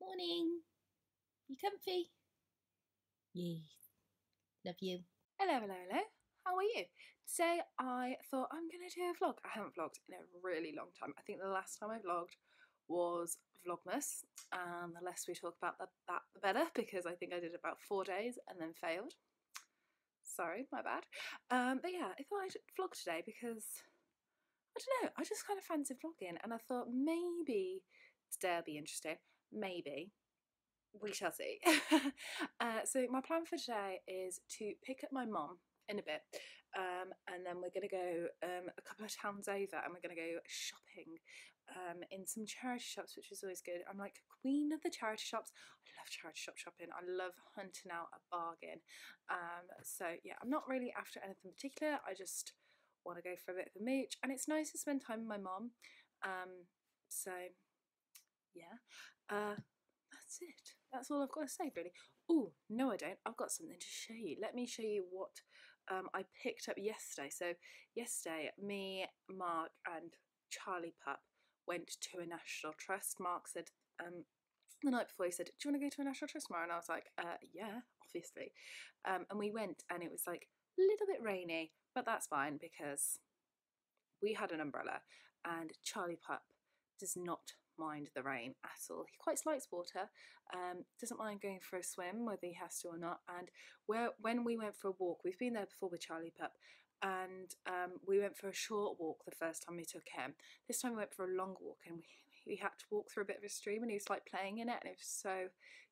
Morning. You comfy? Yes. Love you. Hello. How are you? Today I thought I'm going to do a vlog. I haven't vlogged in a really long time. I think the last time I vlogged was Vlogmas, and the less we talk about that the better, because I think I did about 4 days and then failed. Sorry, my bad. But yeah, I thought I'd vlog today because, I don't know, I just kind of fancy vlogging, and I thought maybe today will be interesting. Maybe. We shall see. So my plan for today is to pick up my mum in a bit, and then we're going to go a couple of towns over, and we're going to go shopping in some charity shops, which is always good. I'm like queen of the charity shops. I love charity shop shopping. I love hunting out a bargain. So yeah, I'm not really after anything particular. I just want to go for a bit of a mooch, and it's nice to spend time with my mum. So yeah. That's it. That's all I've got to say, really. Oh, no I don't. I've got something to show you. Let me show you what I picked up yesterday. So yesterday, me, Mark and Charlie Pup went to a National Trust. Mark said the night before, he said, do you want to go to a National Trust tomorrow? And I was like, yeah, obviously. And we went, and it was like a little bit rainy, but that's fine because we had an umbrella, and Charlie Pup does not mind the rain at all. He quite likes water, doesn't mind going for a swim whether he has to or not. And when we went for a walk, we've been there before with Charlie Pup, and we went for a short walk the first time we took him. This time we went for a long walk, and we had to walk through a bit of a stream, and he was like playing in it, and it was so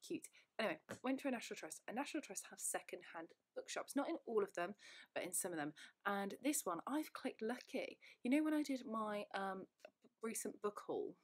cute. Anyway, went to a National Trust. A National Trust have second-hand bookshops, not in all of them, but in some of them. And this one, I've clicked lucky. You know when I did my recent book haul,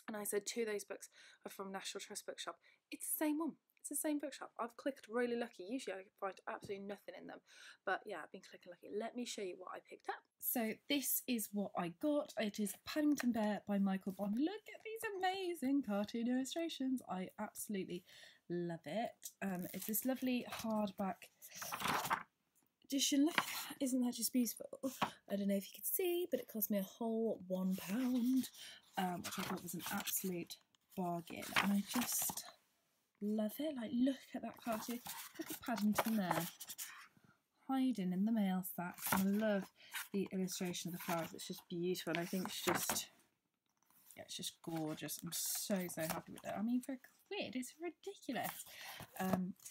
and I said 2 of those books are from National Trust Bookshop, it's the same one. It's the same bookshop. I've clicked really lucky. Usually I find absolutely nothing in them. But yeah, I've been clicking lucky. Let me show you what I picked up. So this is what I got. It is Paddington Bear by Michael Bond. Look at these amazing cartoon illustrations. I absolutely love it. It's this lovely hardback edition. Look at that. Isn't that just beautiful? I don't know if you could see, but it cost me a whole £1, which I thought was an absolute bargain. And I just love it. Like, look at that cartoon. Look at Paddington there, hiding in the mail sacks. And I love the illustration of the flowers. It's just beautiful. And I think it's just, yeah, it's just gorgeous. I'm so happy with it. I mean, for a quid, it's ridiculous.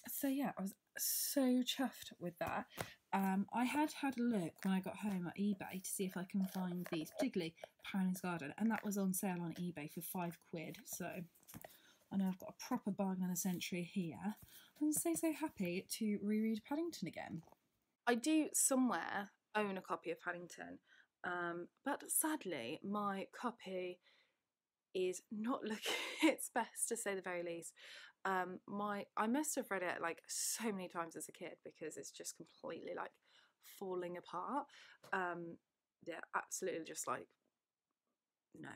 So yeah, I was so chuffed with that. I had a look when I got home at eBay to see if I can find these, particularly Pound's Garden, and that was on sale on eBay for £5. So I know I've got a proper bargain of the century here. I'm so happy to reread Paddington again. I do somewhere own a copy of Paddington, but sadly my copy is not looking its best, to say the very least. I must have read it like so many times as a kid because it's just completely like falling apart. Yeah, absolutely, just like, no,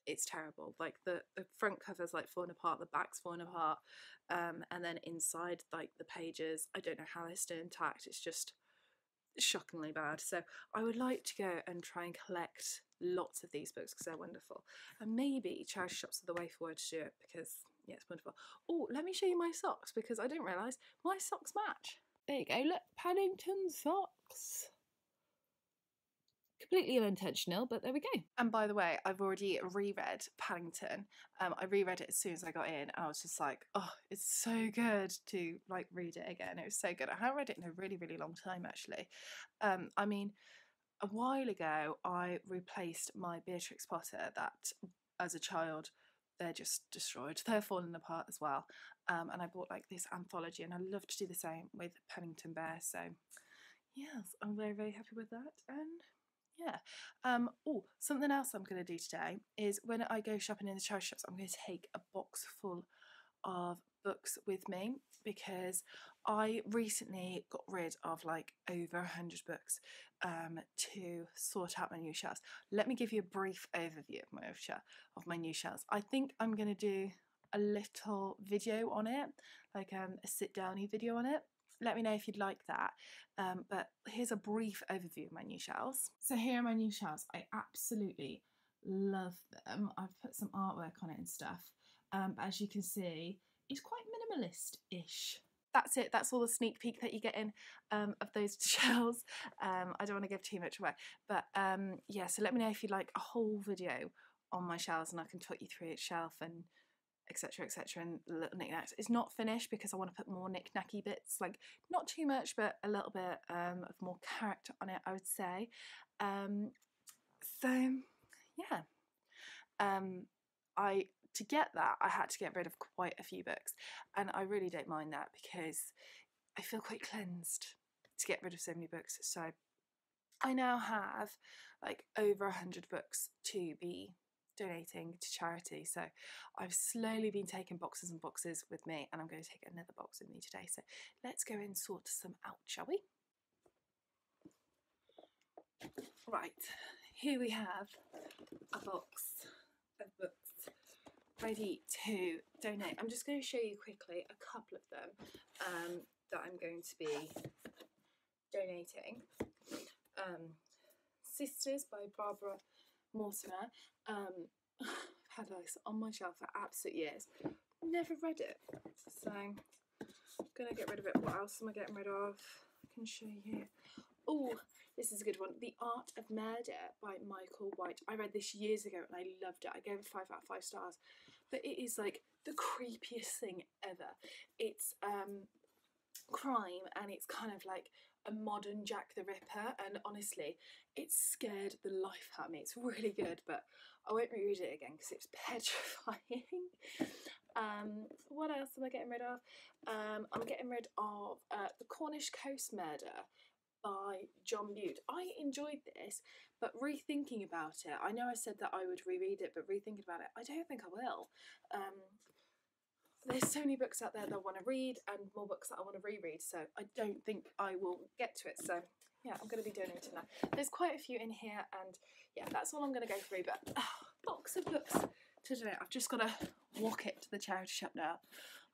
it's terrible. Like the front cover's like falling apart, the back's falling apart, and then inside, like, the pages, I don't know how they're still intact. It's just shockingly bad. So I would like to go and try and collect lots of these books because they're wonderful, and maybe charity shops are the way forward to do it because, yeah, it's wonderful. Oh, let me show you my socks because I didn't realise my socks match. There you go, look, Paddington socks. Completely unintentional, but there we go. And by the way, I've already reread Paddington. I reread it as soon as I got in, and I was just like, oh, it's so good to like read it again. It was so good. I haven't read it in a really long time, actually. I mean, a while ago I replaced my Beatrix Potter that as a child they're just destroyed. They're falling apart as well. And I bought like this anthology, and I'd love to do the same with Paddington Bear. So yes, I'm very happy with that. And yeah. Oh, something else I'm going to do today is when I go shopping in the charity shops, I'm going to take a box full of books with me because I recently got rid of like over 100 books to sort out my new shelves. Let me give you a brief overview of my new shelves. I think I'm going to do a little video on it, like a sit-downy video on it. Let me know if you'd like that. But here's a brief overview of my new shelves. So here are my new shelves. I absolutely love them. I've put some artwork on it and stuff. But as you can see, it's quite minimalist-ish. That's it. That's all the sneak peek that you get in of those shells. I don't want to give too much away, but yeah. So let me know if you'd like a whole video on my shells, and I can talk you through each shelf and etc and little knickknacks. It's not finished because I want to put more knick-knacky bits, like not too much, but a little bit of more character on it, I would say. So yeah. To get that, I had to get rid of quite a few books, and I really don't mind that because I feel quite cleansed to get rid of so many books. So I now have like over 100 books to be donating to charity. So I've slowly been taking boxes and boxes with me, and I'm going to take another box with me today. So let's go and sort some out, shall we? Right, here we have a box of books ready to donate. I'm just going to show you quickly a couple of them that I'm going to be donating. Sisters by Barbara Mortimer. I've had this on my shelf for absolute years. Never read it, so I'm going to get rid of it. What else am I getting rid of? I can show you. Oh, this is a good one. The Art of Murder by Michael White. I read this years ago and I loved it. I gave it 5 out of 5 stars. But it is like the creepiest thing ever. It's crime, and it's kind of like a modern Jack the Ripper, and honestly it scared the life out of me. It's really good, but I won't reread it again because it's petrifying. What else am I getting rid of? I'm getting rid of The Cornish Coast Murder by John Butte. I enjoyed this, but rethinking about it, I know I said that I would reread it, but rethinking about it, I don't think I will. There's so many books out there that I want to read, and more books that I want to reread, so I don't think I will get to it. So yeah, I'm going to be donating that. There's quite a few in here, and yeah, that's all I'm going to go through. But box of books to donate. I've just got to walk it to the charity shop now.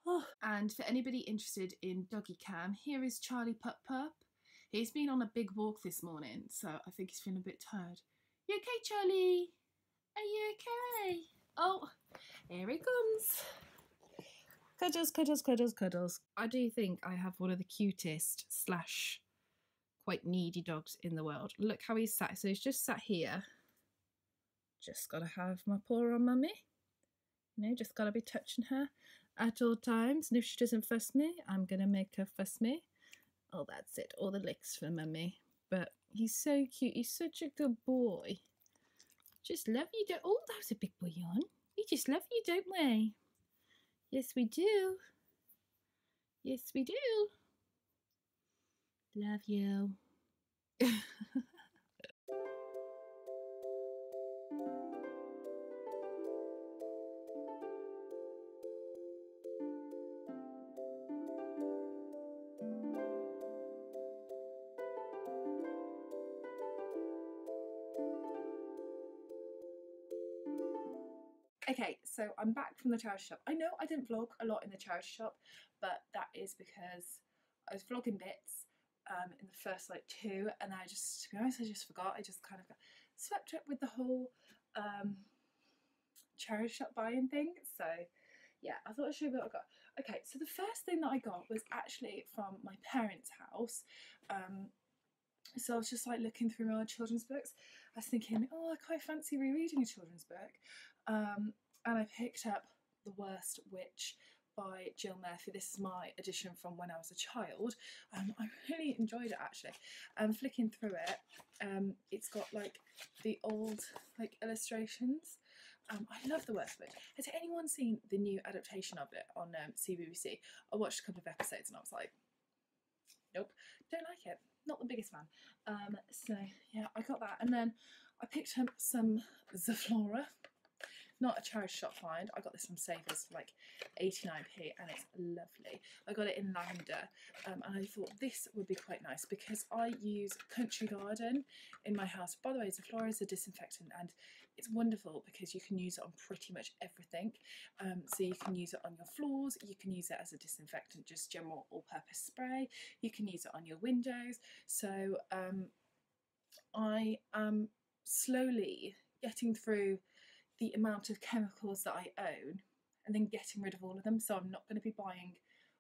Oh. And for anybody interested in Doggy Cam, here is Charlie Pup Pup. He's been on a big walk this morning, so I think he's feeling a bit tired. You okay, Charlie? Are you okay? Oh, here he comes. Cuddles, cuddles, cuddles, cuddles. I do think I have one of the cutest / quite needy dogs in the world. Look how he's sat. So he's just sat here. Just got to have my paw on mummy. You know, just got to be touching her at all times. And if she doesn't fuss me, I'm going to make her fuss me. Oh, that's it. All the licks for mummy. But he's so cute. He's such a good boy. Just love you. Oh, that was a big boy yawn. We just love you, don't we? Yes, we do. Yes, we do. Love you. Okay, so I'm back from the charity shop. I know I didn't vlog a lot in the charity shop, but that is because I was vlogging bits in the first like 2, and I just, to be honest, I just forgot. I just kind of got swept up with the whole charity shop buying thing. So yeah, I thought I'd show you what I got. Okay, so the first thing that I got was actually from my parents' house. So I was just like looking through my children's books. I was thinking, oh, I quite fancy rereading a children's book. And I picked up The Worst Witch by Jill Murphy. This is my edition from when I was a child. I really enjoyed it actually. Flicking through it, it's got like the old like illustrations. I love The Worst Witch. Has anyone seen the new adaptation of it on CBBC? I watched a couple of episodes and I was like, nope, don't like it. Not the biggest fan. So yeah, I got that, and then I picked up some Zaflora. Not a charity shop find. I got this from Savers for like 89p, and it's lovely. I got it in lavender, and I thought this would be quite nice because I use Country Garden in my house. By the way, Zaflora is a disinfectant, and it's wonderful because you can use it on pretty much everything. So you can use it on your floors, you can use it as a disinfectant, just general all-purpose spray. You can use it on your windows. So I am slowly getting through the amount of chemicals that I own and then getting rid of all of them. So I'm not going to be buying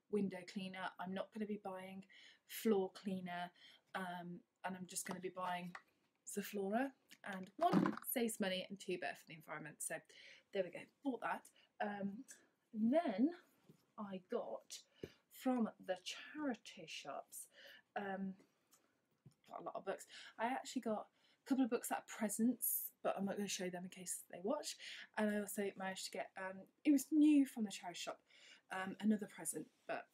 window cleaner, I'm not going to be buying floor cleaner, and I'm just going to be buying Zoflora, and one, saves money, and two, better for the environment. So there we go, bought that. Then I got from the charity shops got a lot of books. I actually got a couple of books that are presents, but I'm not going to show them in case they watch. And I also managed to get, it was new from the charity shop, another present, but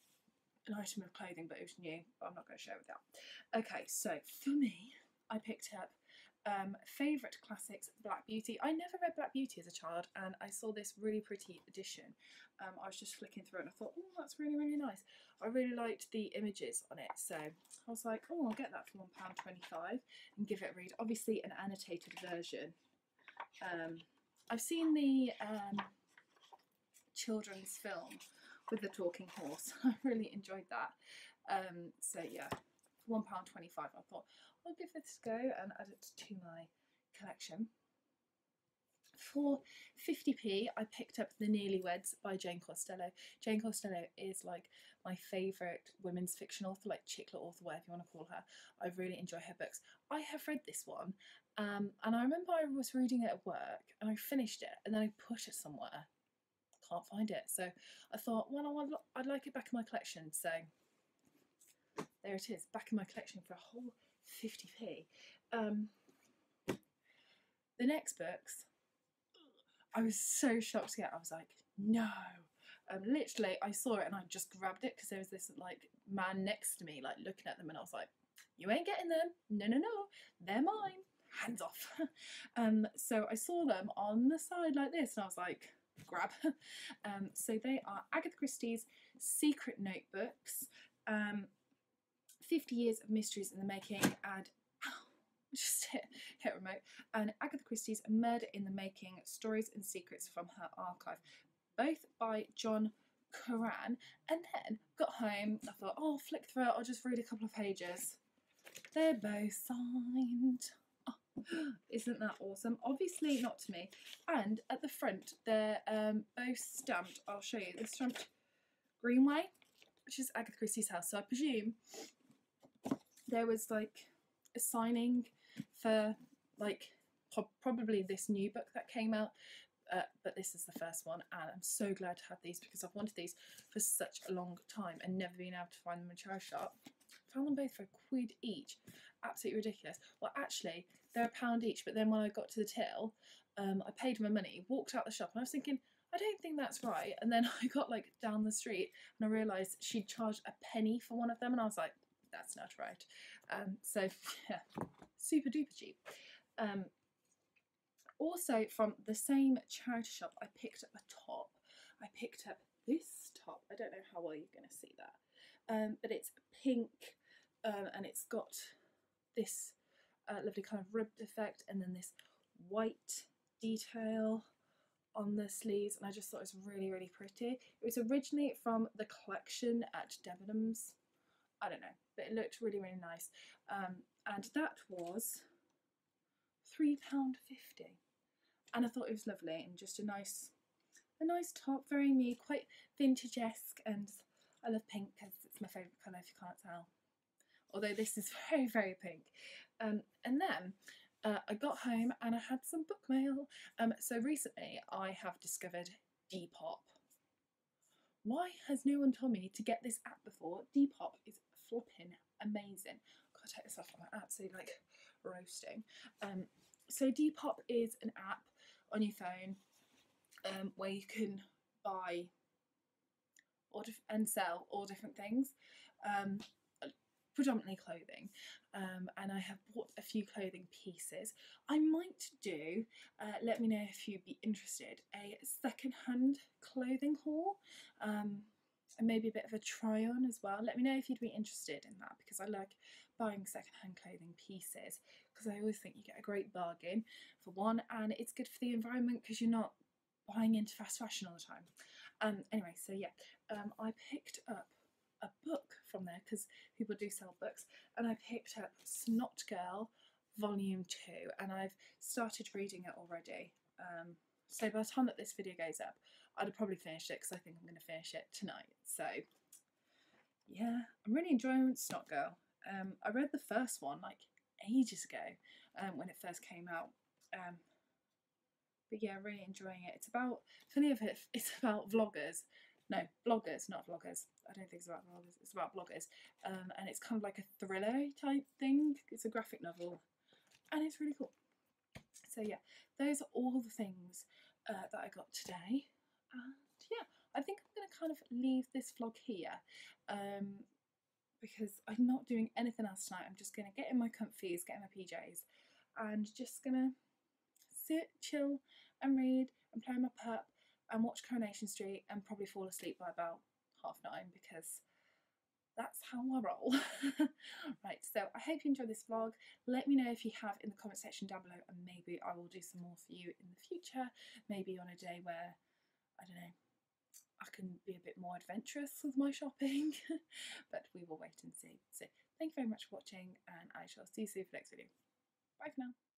an item of clothing, but it was new, but I'm not going to share with that. Okay, so for me, I picked up favourite classics, Black Beauty. I never read Black Beauty as a child, and I saw this really pretty edition. I was just flicking through it and I thought, oh, that's really, really nice. I really liked the images on it, so I was like, oh, I'll get that for £1.25 and give it a read. Obviously an annotated version. I've seen the children's film with the talking horse. I really enjoyed that. So yeah, for £1.25 I thought I'll give this a go and add it to my collection. For 50p I picked up The Nearlyweds by Jane Costello. Jane Costello is like my favourite women's fiction author, like chick lit author, whatever you want to call her. I really enjoy her books. I have read this one, and I remember I was reading it at work and I finished it and then I put it somewhere. Can't find it, so I thought, well, I'd like it back in my collection, so there it is, back in my collection for a whole 50p. The next books, I was so shocked to get. I was like, no. Literally, I saw it and I just grabbed it because there was this like man next to me, like looking at them, and I was like, you ain't getting them. No, no, no, they're mine. Hands off. So I saw them on the side like this, and I was like, grab. So they are Agatha Christie's Secret Notebooks, 50 Years of Mysteries in the Making, and just hit remote, and Agatha Christie's Murder in the Making, Stories and Secrets from Her Archive, both by John Curran. And then got home, I thought, oh, I'll flick through it, I'll just read a couple of pages. They're both signed. Oh, isn't that awesome? Obviously not to me. And at the front they're both stamped. I'll show you. They're stamped Greenway, which is Agatha Christie's house, so I presume there was like a signing for like probably this new book that came out, but this is the first one, and I'm so glad to have these because I've wanted these for such a long time and never been able to find them in a charity shop. Found them both for £1 each. Absolutely ridiculous. Well, actually they're £1 each, but then when I got to the till, I paid my money, walked out the shop, and I was thinking, I don't think that's right. And then I got like down the street and I realised she'd charged £0.01 for one of them, and I was like, that's not right. So yeah, super duper cheap. Also from the same charity shop, I picked up a top. I picked up this top. I don't know how well you're going to see that, but it's pink, and it's got this lovely kind of ribbed effect, and then this white detail on the sleeves, and I just thought it was really, really pretty. It was originally from the collection at Debenhams. I don't know, but it looked really, really nice. And that was £3.50, and I thought it was lovely and just a nice top, very me, quite vintage-esque, and I love pink because it's my favourite colour if you can't tell. Although this is very, very pink. And then I got home and I had some book mail. So recently I have discovered Depop. Why has no one told me to get this app before? Depop is flipping amazing. Gotta take this off, I'm absolutely like roasting. So Depop is an app on your phone where you can buy and sell all different things, predominantly clothing, and I have bought a few clothing pieces. I might do, let me know if you'd be interested, a second-hand clothing haul, and maybe a bit of a try on as well. Let me know if you'd be interested in that, because I like buying second-hand clothing pieces, because I always think you get a great bargain for one, and it's good for the environment because you're not buying into fast fashion all the time. Anyway, so yeah, I picked up a book from there because people do sell books, and I picked up Snot Girl Volume 2, and I've started reading it already. So by the time that this video goes up, I'd have probably finished it, because I think I'm going to finish it tonight. So yeah, I'm really enjoying Snot Girl. I read the first one like ages ago when it first came out. But yeah, really enjoying it. It's about, funny of it, it's about vloggers. No, bloggers, not vloggers. I don't think it's about vloggers. It's about bloggers. And it's kind of like a thriller type thing. It's a graphic novel, and it's really cool. So yeah, those are all the things that I got today. And yeah, I think I'm going to kind of leave this vlog here because I'm not doing anything else tonight. I'm just going to get in my comfies, get in my PJs, and just going to sit, chill and read and play my pup and watch Coronation Street and probably fall asleep by about 9:30, because that's how I roll. Right, so I hope you enjoyed this vlog. Let me know if you have in the comment section down below, and maybe I will do some more for you in the future. Maybe on a day where, I don't know, I can be a bit more adventurous with my shopping. But we will wait and see. So thank you very much for watching, and I shall see you soon for the next video. Bye for now.